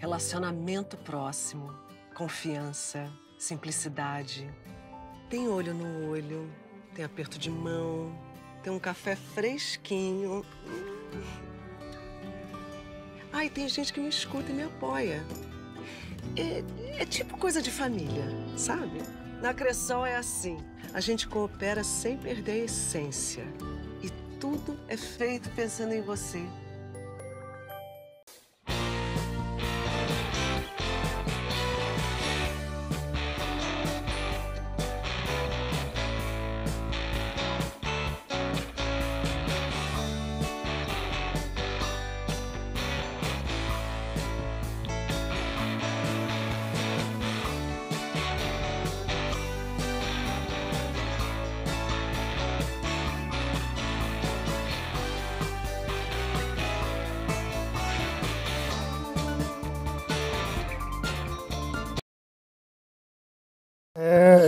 relacionamento próximo, confiança, simplicidade. Tem olho no olho, tem aperto de mão, tem um café fresquinho. E tem gente que me escuta e me apoia. É tipo coisa de família, sabe? Na Cressol é assim, a gente coopera sem perder a essência. E tudo é feito pensando em você.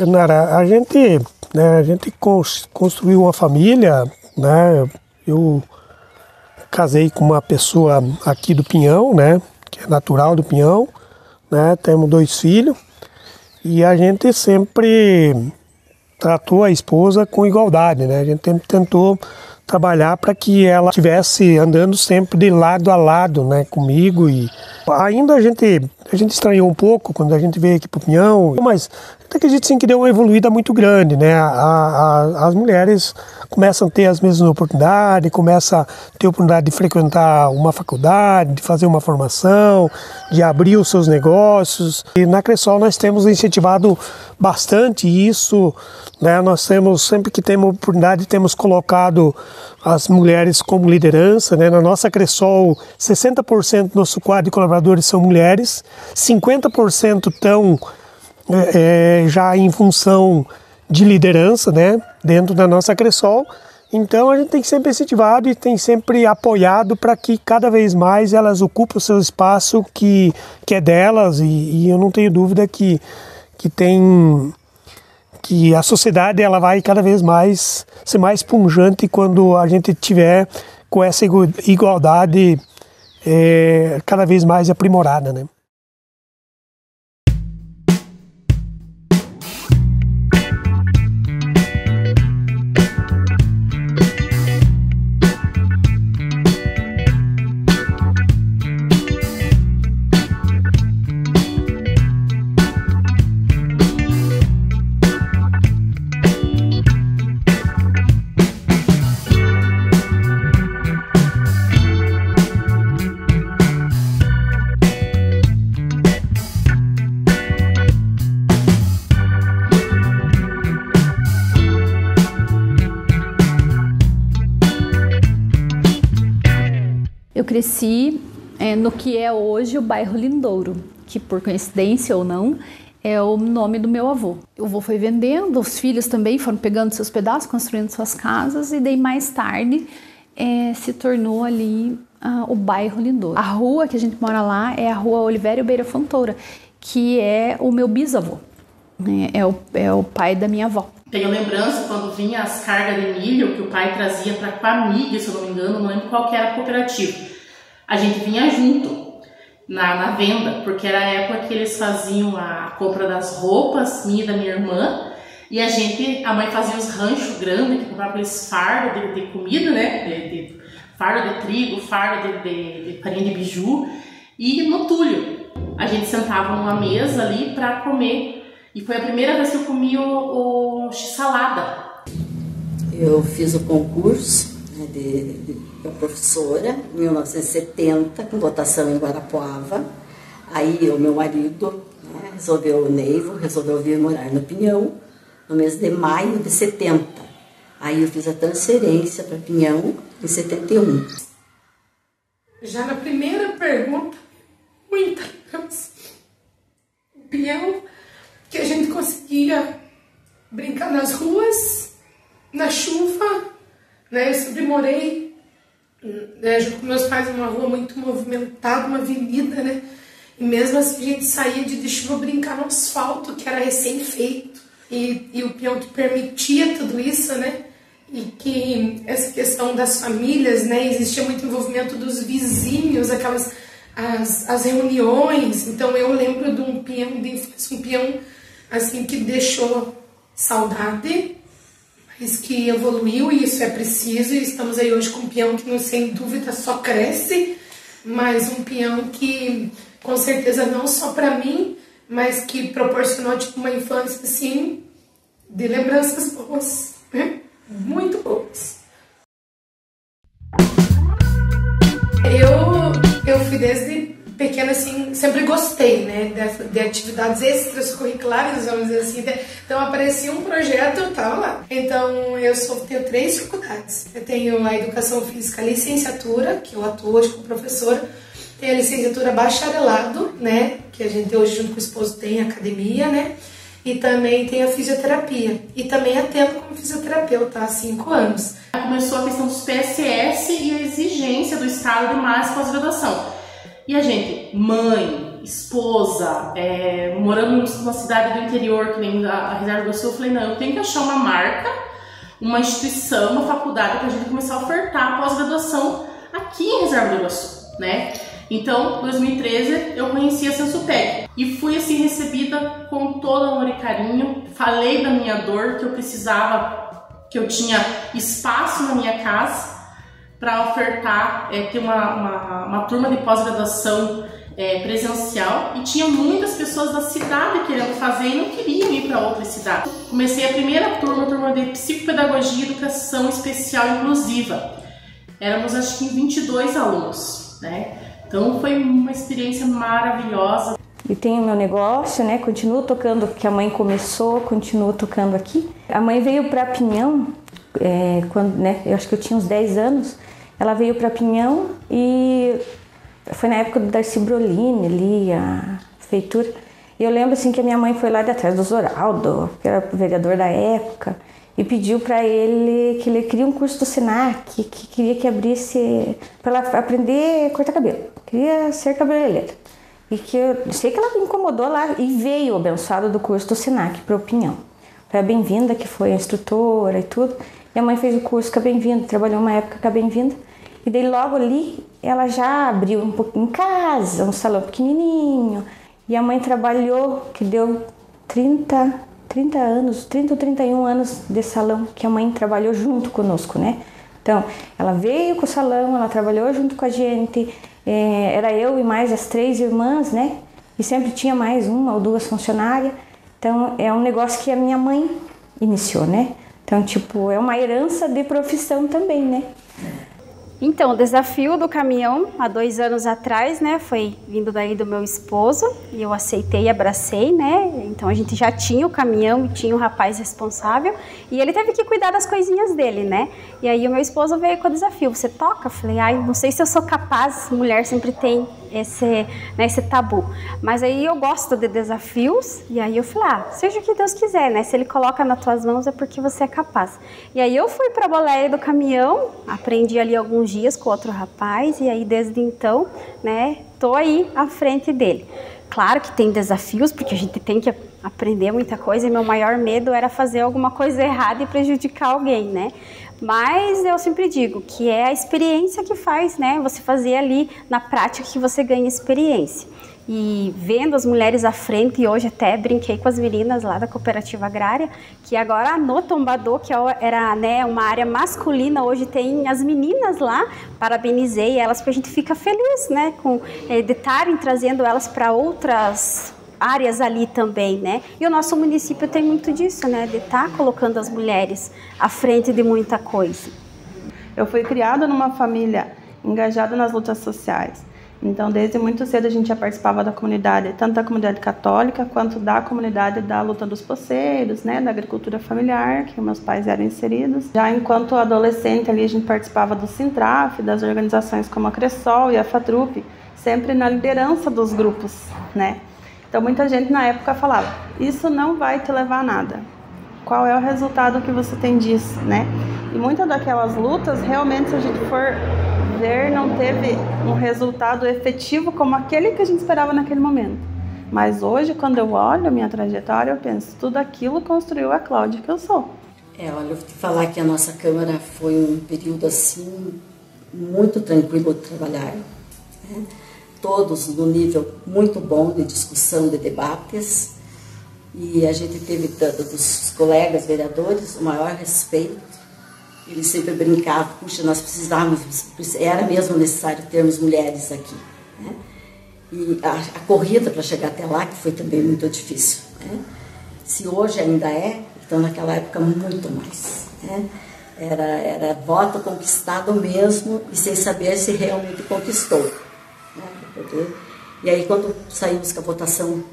Nara, a gente construiu uma família, né? Eu casei com uma pessoa aqui do Pinhão, né? Que é natural do Pinhão, né? Temos 2 filhos e a gente sempre tratou a esposa com igualdade, né? A gente sempre tentou trabalhar para que ela estivesse andando sempre de lado a lado, né, comigo. E ainda a gente estranhou um pouco quando a gente veio aqui para o Pinhão, mas até que a gente sim que deu uma evoluída muito grande, né? As mulheres começam a ter as mesmas oportunidades, começam a ter a oportunidade de frequentar uma faculdade, de fazer uma formação, de abrir os seus negócios. E na Cressol nós temos incentivado bastante isso, né? Nós temos, sempre que temos oportunidade, temos colocado as mulheres como liderança, né? Na nossa Cressol, 60% do nosso quadro de colaboradores são mulheres, 50% estão já em função de liderança, né, dentro da nossa Cressol. Então a gente tem sempre incentivado e tem sempre apoiado para que cada vez mais elas ocupem o seu espaço que é delas, e eu não tenho dúvida que a sociedade ela vai cada vez mais ser mais pujante quando a gente tiver com essa igualdade cada vez mais aprimorada, né? Eu cresci no que é hoje o bairro Lindouro, que por coincidência ou não, é o nome do meu avô. O avô foi vendendo, os filhos também foram pegando seus pedaços, construindo suas casas, e daí mais tarde se tornou ali o bairro Lindouro. A rua que a gente mora lá é a rua Olivério Beira Fontoura, que é o meu bisavô, né? É o pai da minha avó. Tenho lembrança quando vinha as cargas de milho que o pai trazia para Quamig, se eu não me engano, não lembro qual que era a cooperativa. A gente vinha junto na venda, porque era a época que eles faziam a compra das roupas, minha e da minha irmã, e a mãe fazia os ranchos grandes, que comprava aqueles fardos de comida, né? Fardo de trigo, fardo de farinha de biju, e no Túlio. A gente sentava numa mesa ali para comer. E foi a primeira vez que eu comi o x-salada. Eu fiz o concurso, né, de professora em 1970, com votação em Guarapuava. Aí o meu marido, né, o Neivo, resolveu vir morar no Pinhão no mês de maio de 70. Aí eu fiz a transferência para Pinhão em 71. Já na primeira pergunta, muita lembrança. O Pinhão, que a gente conseguia brincar nas ruas, na chuva, né? Eu sempre morei junto com meus pais numa rua muito movimentada, uma avenida, né? E mesmo assim a gente saía de chuva brincar no asfalto, que era recém-feito. E o Pinhão que permitia tudo isso, né? E que essa questão das famílias, né? Existia muito envolvimento dos vizinhos, as reuniões. Então eu lembro de um peão assim que deixou saudade, mas que evoluiu, e isso é preciso, e estamos aí hoje com um peão que sem dúvida só cresce, mas um peão que com certeza não só para mim, mas que proporcionou tipo uma infância assim de lembranças boas, né? Muito boas. Eu fui desde pequena, assim, sempre gostei, né, de atividades extracurriculares, vamos dizer assim. Então, aparecia um projeto, eu tava lá. Então, eu tenho 3 faculdades. Eu tenho a Educação Física, a licenciatura, que eu atuo hoje como professora. Tem a licenciatura bacharelado, né, que a gente hoje, junto com o esposo, tem academia, né, e também tem a fisioterapia. E também atendo como fisioterapeuta há 5 anos. Começou a questão dos PSS e a exigência do Estado de mais pós-graduação. E a gente, mãe, esposa, morando numa cidade do interior, que nem a Reserva do Sul, eu falei, não, eu tenho que achar uma marca, uma instituição, uma faculdade para a gente começar a ofertar a pós-graduação aqui em Reserva do Iguaçu, né? Então, em 2013, eu conheci a Sensutec e fui assim recebida com todo amor e carinho. Falei da minha dor, que eu precisava, que eu tinha espaço na minha casa para ofertar, ter uma turma de pós-graduação presencial, e tinha muitas pessoas da cidade querendo fazer e não queriam ir para outra cidade. Comecei a primeira turma de psicopedagogia e educação especial inclusiva. Éramos acho que 22 alunos, né? Então foi uma experiência maravilhosa. Eu tenho meu negócio, né? Continuo tocando o que a mãe começou, continuo tocando aqui. A mãe veio para Pinhão, quando, né? Eu acho que eu tinha uns 10 anos. Ela veio para Pinhão e foi na época do Darcy Brolini ali, a prefeitura. E eu lembro assim que a minha mãe foi lá de atrás do Zoraldo, que era o vereador da época, e pediu para ele que ele queria um curso do Senac, que queria que abrisse para ela aprender a cortar cabelo. Queria ser cabeleireira. E que eu sei que ela me incomodou lá e veio o abençoado do curso do Senac para o Pinhão. Foi a Bem-vinda, que foi a instrutora e tudo. E a mãe fez o curso com a Bem-vinda, trabalhou uma época com a Bem-vinda. E daí logo ali, ela já abriu um pouquinho em casa, um salão pequenininho. E a mãe trabalhou, que deu 30 anos, 30 ou 31 anos de salão, que a mãe trabalhou junto conosco, né? Então, ela veio com o salão, ela trabalhou junto com a gente. Era eu e mais as 3 irmãs, né? E sempre tinha mais 1 ou 2 funcionárias. Então, é um negócio que a minha mãe iniciou, né? Então, tipo, é uma herança de profissão também, né? Então, o desafio do caminhão, há 2 anos atrás, né, foi vindo daí do meu esposo, e eu aceitei e abracei, né, então a gente já tinha o caminhão e tinha o rapaz responsável, e ele teve que cuidar das coisinhas dele, né, e aí o meu esposo veio com o desafio, você toca? Eu falei, não sei se eu sou capaz, mulher sempre tem esse tabu, mas aí eu gosto de desafios, e aí eu falei, seja o que Deus quiser, né, se Ele coloca nas tuas mãos é porque você é capaz. E aí eu fui para a boleia do caminhão, aprendi ali alguns dias com outro rapaz, e aí desde então, né, tô aí à frente dele. Claro que tem desafios, porque a gente tem que aprender muita coisa, e meu maior medo era fazer alguma coisa errada e prejudicar alguém, né? Mas eu sempre digo que é a experiência que faz, né? Você fazer ali na prática que você ganha experiência. E vendo as mulheres à frente, e hoje até brinquei com as meninas lá da cooperativa agrária, que agora no Tombador, que era, né, uma área masculina, hoje tem as meninas lá, parabenizei elas, porque a gente fica feliz, né, de estarem trazendo elas para outras áreas ali também, né? E o nosso município tem muito disso, né, de estar colocando as mulheres à frente de muita coisa. Eu fui criada numa família engajada nas lutas sociais. Então, desde muito cedo a gente já participava da comunidade, tanto da comunidade católica quanto da comunidade da luta dos poceiros, né, da agricultura familiar, que meus pais eram inseridos. Já enquanto adolescente ali a gente participava do Sintraf, das organizações como a Cressol e a FATRUP, sempre na liderança dos grupos, né. Então, muita gente na época falava, isso não vai te levar a nada. Qual é o resultado que você tem disso, né? E muitas daquelas lutas, realmente, se a gente for ver, não teve um resultado efetivo como aquele que a gente esperava naquele momento. Mas hoje, quando eu olho a minha trajetória, eu penso, tudo aquilo construiu a Cláudia que eu sou. Olha, eu vou te falar que a nossa Câmara foi um período, assim, muito tranquilo de trabalhar, né? todos no nível muito bom de discussão, de debates, e a gente teve dos colegas vereadores o maior respeito. Eles sempre brincavam, puxa, nós precisávamos, era mesmo necessário termos mulheres aqui, né? E a corrida para chegar até lá, que foi também muito difícil, né? Se hoje ainda é, então naquela época muito mais, né? Era voto conquistado mesmo e sem saber se realmente conquistou, né? E aí quando saímos com a votação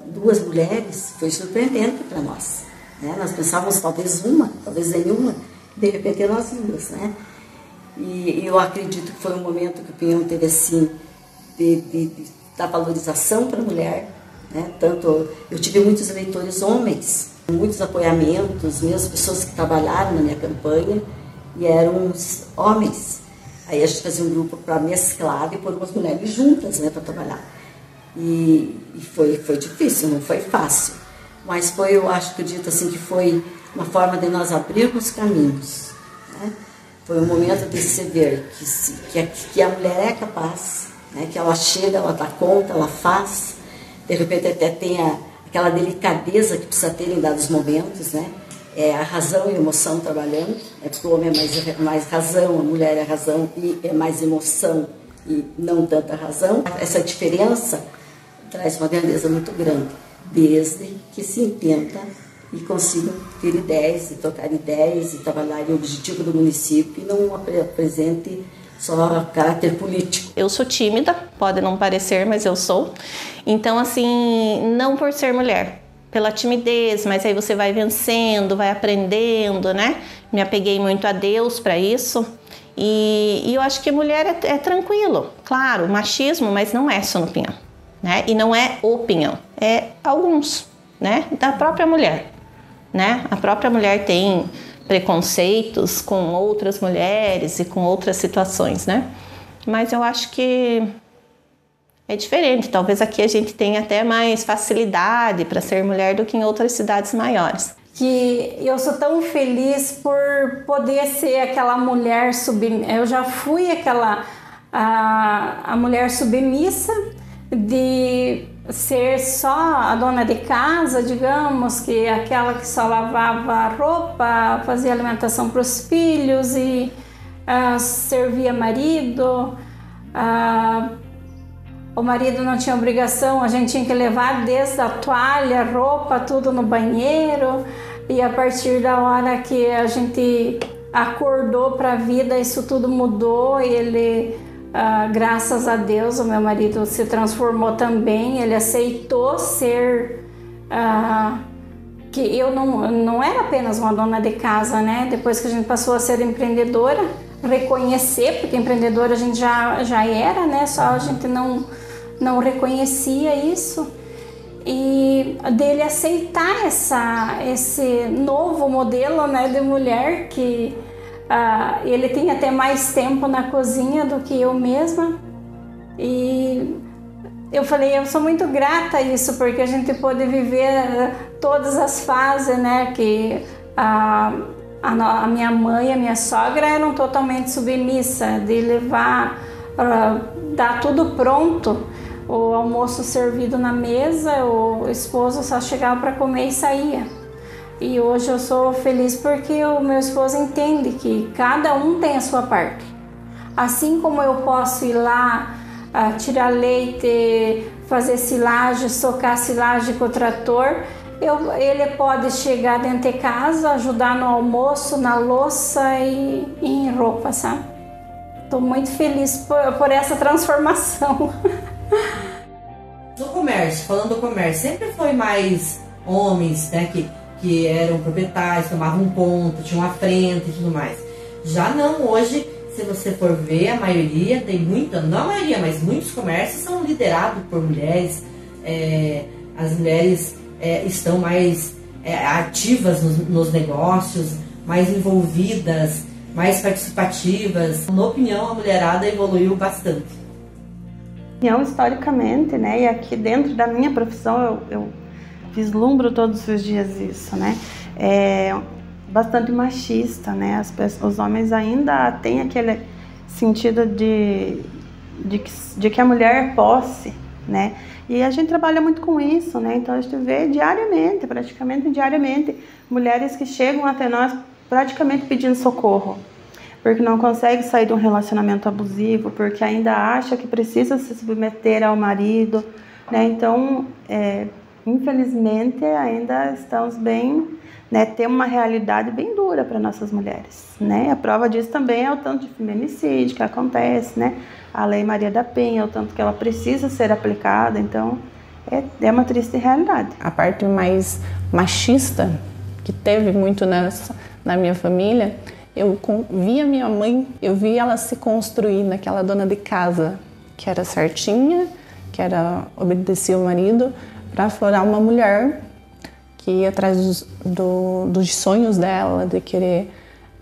2 mulheres, foi surpreendente para nós, né? Nós pensávamos talvez uma, talvez nenhuma, de repente nós 2, né? E eu acredito que foi um momento que o Pinhão teve assim da valorização para a mulher, né? Tanto eu tive muitos eleitores homens, muitos apoiamentos, mesmo pessoas que trabalharam na minha campanha e eram homens. Aí a gente fazia um grupo para mesclar e pôr umas mulheres juntas, né, para trabalhar. E foi difícil, não foi fácil, mas foi, eu acho que eu dito assim, que foi uma forma de nós abrirmos caminhos, né? Foi um momento de se ver que a mulher é capaz, né? Que ela chega, ela dá conta, ela faz, de repente até tem aquela delicadeza que precisa ter em dados momentos, né? É a razão e a emoção trabalhando, né? Porque o homem é mais razão, a mulher é razão e é mais emoção e não tanta razão. Essa diferença traz uma grandeza muito grande, desde que se entenda e consigam ter ideias, e trocar ideias, e trabalhar em objetivo do município e não apresente só caráter político. Eu sou tímida, pode não parecer, mas eu sou. Então, assim, não por ser mulher, pela timidez, mas aí você vai vencendo, vai aprendendo, né? Me apeguei muito a Deus para isso. E eu acho que mulher é tranquilo, claro, machismo, mas não é só no Pinhão, né? E não é o Pinhão, é alguns, né? Da própria mulher, né? A própria mulher tem preconceitos com outras mulheres e com outras situações, né? Mas eu acho que é diferente. Talvez aqui a gente tenha até mais facilidade para ser mulher do que em outras cidades maiores. Que eu sou tão feliz por poder ser aquela mulher submissa. Eu já fui a mulher submissa, de ser só a dona de casa, digamos, que aquela que só lavava a roupa, fazia alimentação para os filhos e servia marido. O marido não tinha obrigação, a gente tinha que levar desde a toalha, roupa, tudo no banheiro. E a partir da hora que a gente acordou para a vida, isso tudo mudou. Ele, graças a Deus, o meu marido se transformou também. Ele aceitou ser... que eu não era apenas uma dona de casa, né? Depois que a gente passou a ser empreendedora, reconhecer, porque empreendedora a gente já era, né? Só a gente não reconhecia isso. E dele aceitar esse novo modelo, né, de mulher, que ele tem até mais tempo na cozinha do que eu mesma. E eu falei, eu sou muito grata a isso, porque a gente pôde viver todas as fases, né, que a minha mãe e a minha sogra eram totalmente submissa, de levar, dar tudo pronto, o almoço servido na mesa, o esposo só chegava para comer e saía. E hoje eu sou feliz porque o meu esposo entende que cada um tem a sua parte. Assim como eu posso ir lá tirar leite, fazer silagem, socar silagem com o trator, ele pode chegar dentro de casa, ajudar no almoço, na louça e em roupa, sabe? Estou muito feliz por essa transformação. No comércio, falando do comércio, sempre foi mais homens, né, que eram proprietários, tomavam ponto, tinham a frente e tudo mais. Já não, hoje, se você for ver, a maioria tem muita, não a maioria, mas muitos comércios são liderados por mulheres. As mulheres estão mais ativas nos negócios, mais envolvidas, mais participativas. Na opinião, a mulherada evoluiu bastante. Historicamente, né, e aqui dentro da minha profissão eu vislumbro todos os dias isso, né, bastante machista, né, os homens ainda têm aquele sentido de de que a mulher é posse, né? E a gente trabalha muito com isso, né? Então a gente vê diariamente, praticamente diariamente, mulheres que chegam até nós praticamente pedindo socorro, porque não consegue sair de um relacionamento abusivo, porque ainda acha que precisa se submeter ao marido, né? Então, infelizmente, ainda estamos bem, né? Temos uma realidade bem dura para nossas mulheres, né? A prova disso também é o tanto de feminicídio que acontece, né? A Lei Maria da Penha, o tanto que ela precisa ser aplicada, então é uma triste realidade. A parte mais machista que teve muito na minha família, eu vi a minha mãe, eu vi ela se construir naquela dona de casa que era certinha, que obedecia o marido, para aflorar uma mulher que ia atrás dos sonhos dela, de querer...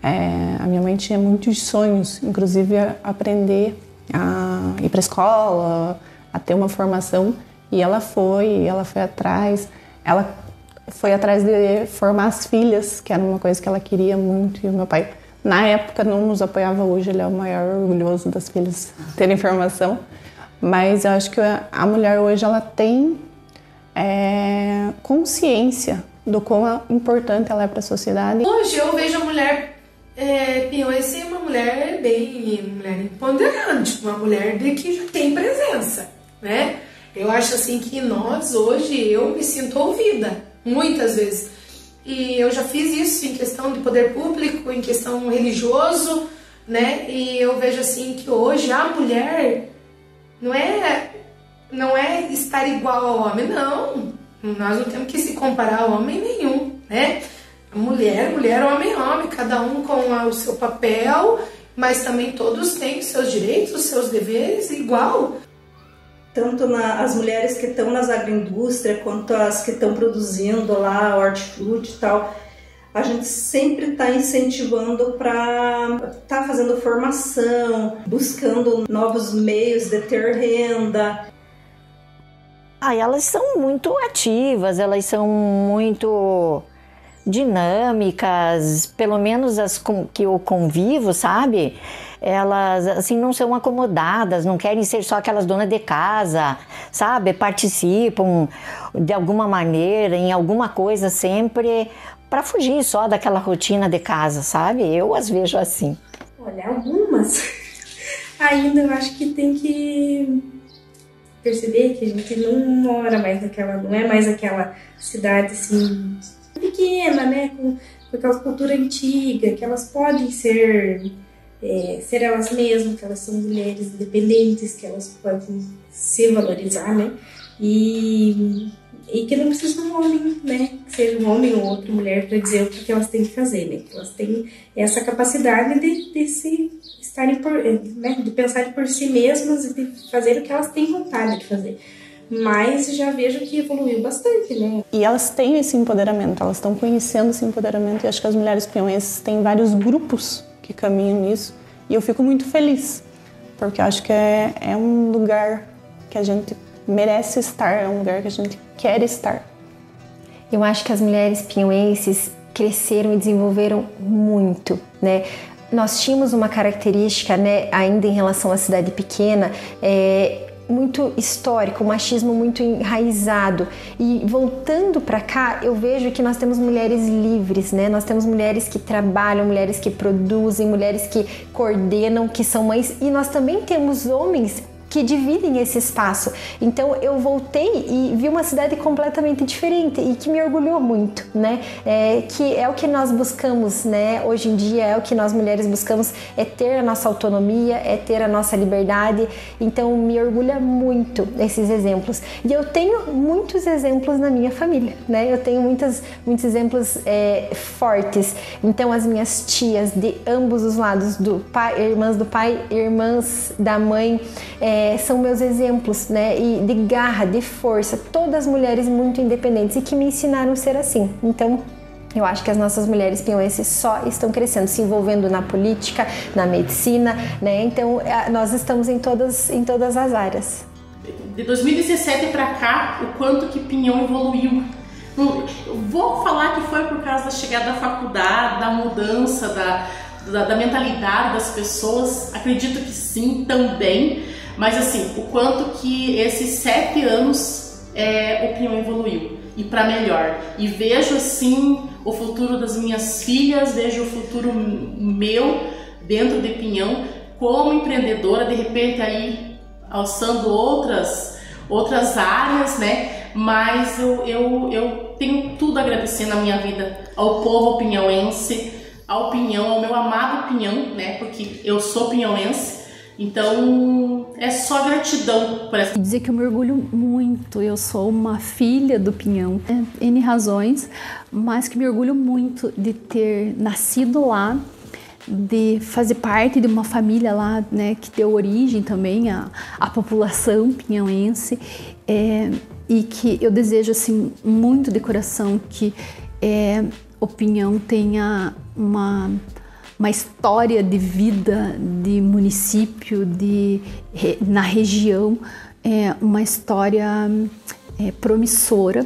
a minha mãe tinha muitos sonhos, inclusive aprender a ir para a escola, a ter uma formação, e ela foi atrás. Ela foi atrás de formar as filhas, que era uma coisa que ela queria muito, e o meu pai, na época, não nos apoiava. Hoje ele é o maior orgulhoso das filhas terem formação, mas eu acho que a mulher hoje ela tem consciência do quão importante ela é para a sociedade. Hoje eu vejo a mulher Piauí ser uma mulher mulher empoderante, uma mulher que já tem presença, né? Eu acho assim que nós hoje, eu me sinto ouvida, muitas vezes. E eu já fiz isso em questão de poder público, em questão religioso, né? E eu vejo assim que hoje a mulher não é estar igual ao homem, não. Nós não temos que se comparar a homem nenhum, né? Mulher, homem, cada um com o seu papel, mas também todos têm os seus direitos, os seus deveres igual. Tanto as mulheres que estão nas agroindústrias, quanto as que estão produzindo lá hortifruti e tal, a gente sempre está incentivando para estar fazendo formação, buscando novos meios de ter renda. Elas são muito ativas, elas são muito dinâmicas, pelo menos as com que eu convivo, sabe? Elas, assim, não são acomodadas, não querem ser só aquelas donas de casa, sabe? Participam de alguma maneira, em alguma coisa sempre, para fugir só daquela rotina de casa, sabe? Eu as vejo assim. Olha, algumas ainda eu acho que tem que perceber que a gente não mora mais naquela, não é mais aquela cidade assim pequena, né, com aquela cultura antiga, que elas podem ser elas mesmas, que elas são mulheres independentes, que elas podem se valorizar, né, e que não precisa de um homem, né, que seja um homem ou outra mulher para dizer o que elas têm que fazer, né, que elas têm essa capacidade de se estarem né, de pensar por si mesmas e de fazer o que elas têm vontade de fazer. Mas já vejo que evoluiu bastante, né? E elas têm esse empoderamento, elas estão conhecendo esse empoderamento, e acho que as mulheres piauienses têm vários grupos que caminham nisso, e eu fico muito feliz, porque eu acho que é um lugar que a gente merece estar, é um lugar que a gente quer estar. Eu acho que as mulheres piauienses cresceram e desenvolveram muito, né? Nós tínhamos uma característica, né, ainda em relação à cidade pequena, muito histórico, o machismo muito enraizado, e voltando para cá eu vejo que nós temos mulheres livres, né? Nós temos mulheres que trabalham, mulheres que produzem, mulheres que coordenam, que são mães, e nós também temos homens que dividem esse espaço. Então eu voltei e vi uma cidade completamente diferente e que me orgulhou muito, né? Que é o que nós buscamos, né? Hoje em dia é o que nós mulheres buscamos, é ter a nossa autonomia, é ter a nossa liberdade. Então me orgulha muito esses exemplos. E eu tenho muitos exemplos na minha família, né? Eu tenho muitos exemplos fortes. Então as minhas tias de ambos os lados, do pai, irmãs do pai, irmãs da mãe, são meus exemplos, né? E de garra, de força, todas mulheres muito independentes e que me ensinaram a ser assim. Então, eu acho que as nossas mulheres piauienses só estão crescendo, se envolvendo na política, na medicina, né? Então, nós estamos em todas as áreas. De 2017 para cá, o quanto que Pinhão evoluiu. Eu vou falar que foi por causa da chegada da faculdade, da mudança da mentalidade das pessoas. Acredito que sim, também. Mas assim, o quanto que esses 7 anos o Pinhão evoluiu e para melhor. E vejo assim o futuro das minhas filhas, vejo o futuro meu dentro de Pinhão como empreendedora, de repente aí alçando outras áreas, né? Mas eu tenho tudo a agradecer na minha vida ao povo pinhauense, ao Pinhão, ao meu amado Pinhão, né? Porque eu sou pinhauense, então é só gratidão por essa. Dizer que eu me orgulho muito, eu sou uma filha do Pinhão, N razões, mas que me orgulho muito de ter nascido lá, de fazer parte de uma família lá, né, que deu origem também à população pinhauense, e que eu desejo assim muito de coração que o Pinhão tenha uma história de vida, de município, na região, uma história promissora,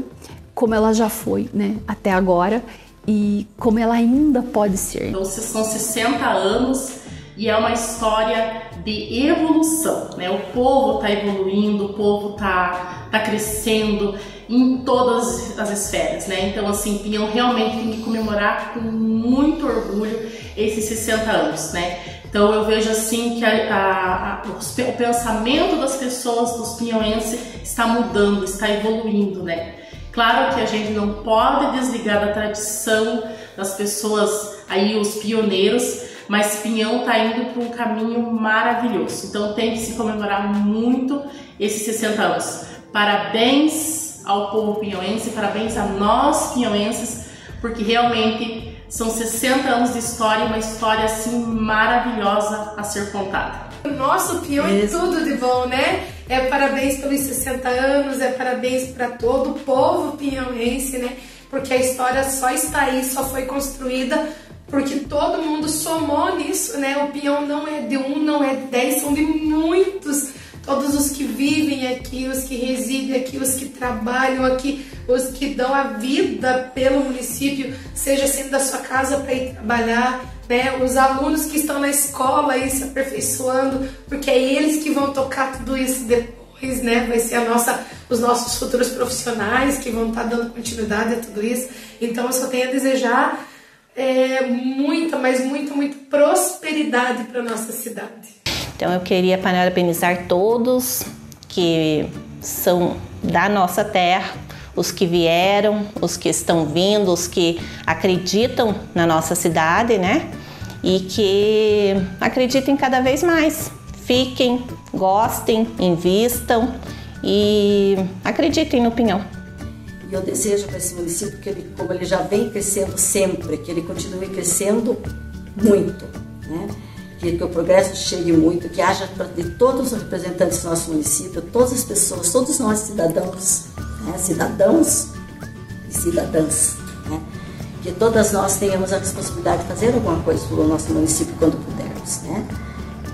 como ela já foi, né, até agora, e como ela ainda pode ser. Então, são 60 anos e é uma história de evolução, né? O povo está evoluindo, o povo tá crescendo em todas as esferas, né? Então, assim, Pinhão realmente tem que comemorar com muito orgulho esses 60 anos, né? Então, eu vejo assim que o pensamento das pessoas, dos pinhauenses, está mudando, está evoluindo, né? Claro que a gente não pode desligar da tradição das pessoas, aí os pioneiros, mas Pinhão está indo para um caminho maravilhoso. Então tem que se comemorar muito esses 60 anos. Parabéns ao povo pinhauense, parabéns a nós pinhauenses, porque realmente são 60 anos de história, uma história assim maravilhosa a ser contada. Nosso Pinhão é tudo de bom, né? Parabéns pelos 60 anos, parabéns para todo o povo pinhauense, né? Porque a história só está aí, só foi construída porque todo mundo somou nisso, né? O Pinhão não é de um, não é de 10, são de muitos. Todos os que vivem aqui, os que residem aqui, os que trabalham aqui, os que dão a vida pelo município, seja saindo da sua casa para ir trabalhar, né? Os alunos que estão na escola aí se aperfeiçoando, porque é eles que vão tocar tudo isso depois, né? Vai ser os nossos futuros profissionais que vão estar dando continuidade a tudo isso. Então eu só tenho a desejar muita prosperidade para nossa cidade. Então eu queria parabenizar todos que são da nossa terra, os que vieram, os que estão vindo, os que acreditam na nossa cidade, né? E que acreditem cada vez mais. Fiquem, gostem, invistam e acreditem no Pinhão. E eu desejo para esse município que ele, como ele já vem crescendo sempre, que ele continue crescendo muito, né? Que o progresso chegue muito, que haja de todos os representantes do nosso município, todas as pessoas, todos nós cidadãos, né? Cidadãos e cidadãs, né? Que todas nós tenhamos a responsabilidade de fazer alguma coisa pelo nosso município quando pudermos, né?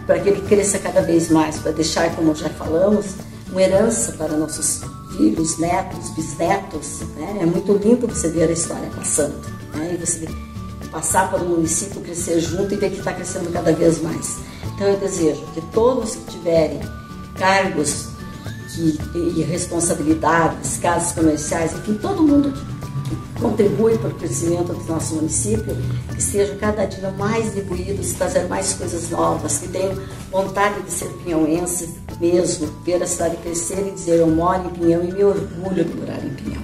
Para que ele cresça cada vez mais, para deixar, como já falamos, uma herança para nossos filhos, netos, bisnetos, né? É muito lindo você ver a história passando, né? E você passar para o município, crescer junto e ver que está crescendo cada vez mais. Então eu desejo que todos que tiverem cargos e responsabilidades, casas comerciais, enfim, todo mundo que contribui para o crescimento do nosso município, que estejam cada dia mais imbuídos, fazer mais coisas novas, que tenham vontade de ser pinhauense mesmo, ver a cidade crescer e dizer: eu moro em Pinhão e me orgulho de morar em Pinhão.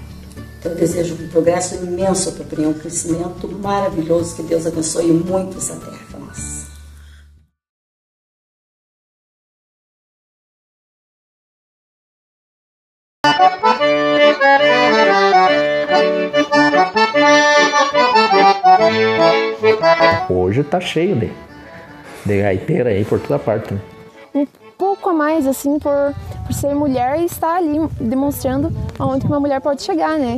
Então eu desejo um progresso imenso para o Pinhão, um crescimento maravilhoso, que Deus abençoe muito essa terra para nós. Hoje tá cheio de gaiteira aí por toda parte, né? Um pouco a mais, assim, por ser mulher e estar ali demonstrando aonde uma mulher pode chegar, né?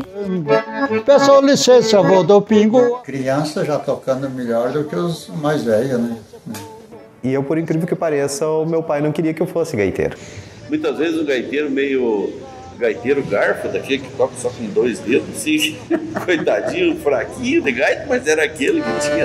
Peço licença, avô do Pingo. Criança já tocando melhor do que os mais velhos, né? E eu, por incrível que pareça, o meu pai não queria que eu fosse gaiteiro. Muitas vezes o gaiteiro gaiteiro garfo, daquele que toca só com 2 dedos, assim, coitadinho, fraquinho de gaita, mas era aquele que tinha.